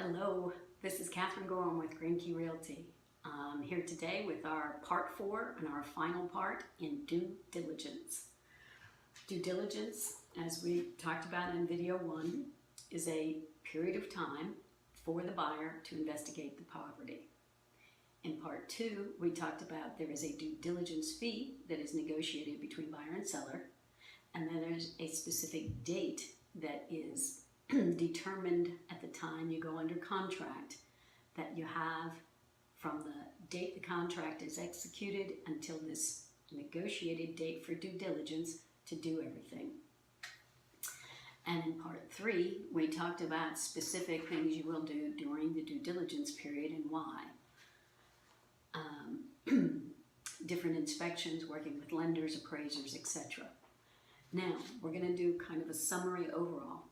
Hello, this is Kathryn Gorham with Key Realty. I'm here today with our part 4 and our final part in due diligence. Due diligence, as we talked about in video 1, is a period of time for the buyer to investigate the property. In part 2, we talked about there is a due diligence fee that is negotiated between buyer and seller, and then there's a specific date that is determined at the time you go under contract, that you have from the date the contract is executed until this negotiated date for due diligence to do everything. And in part 3, we talked about specific things you will do during the due diligence period and why. Different inspections, working with lenders, appraisers, etc. Now, we're going to do kind of a summary overall.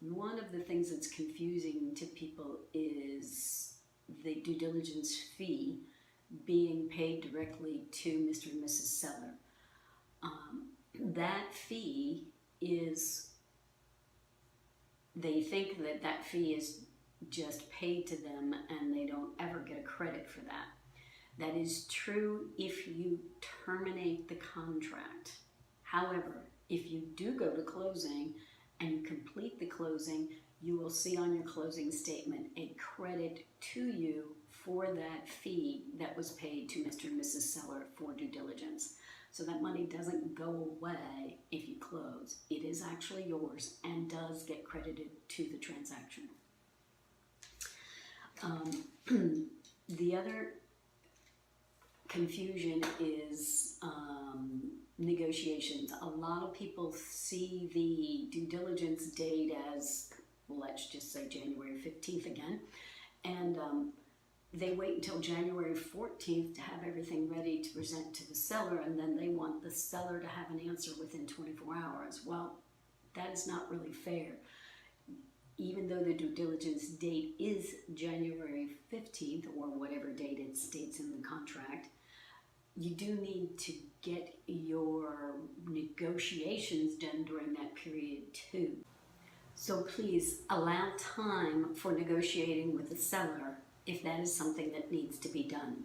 One of the things that's confusing to people is the due diligence fee being paid directly to Mr. and Mrs. Seller. That fee is, they think that that fee is just paid to them and they don't ever get a credit for that. That is true if you terminate the contract. However, if you do go to closing and you complete the closing, you will see on your closing statement a credit to you for that fee that was paid to Mr. and Mrs. Seller for due diligence. So that money doesn't go away if you close. It is actually yours and does get credited to the transaction. The other confusion is negotiations. A lot of people see the due diligence date as, let's just say January 15th again, and they wait until January 14th to have everything ready to present to the seller, and then they want the seller to have an answer within 24 hours. Well, that is not really fair. Even though the due diligence date is January 15th, or whatever date it states in the contract, you do need to get your negotiations done during that period too. So please allow time for negotiating with the seller if that is something that needs to be done.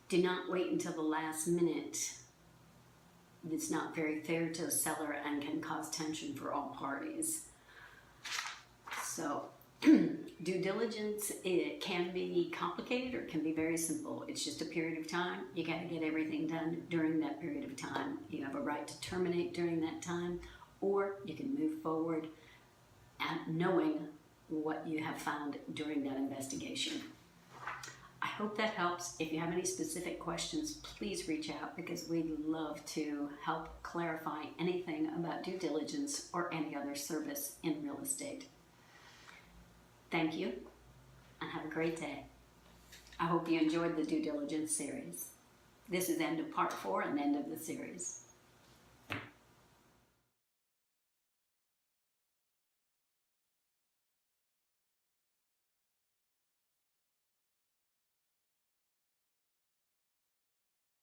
Do not wait until the last minute. It's not very fair to a seller and can cause tension for all parties. So, due diligence, it can be complicated or it can be very simple. It's just a period of time. You got to get everything done during that period of time. You have a right to terminate during that time, or you can move forward at knowing what you have found during that investigation. I hope that helps. If you have any specific questions, please reach out, because we'd love to help clarify anything about due diligence or any other service in real estate. Thank you, and have a great day. I hope you enjoyed the due diligence series. This is end of part 4 and end of the series.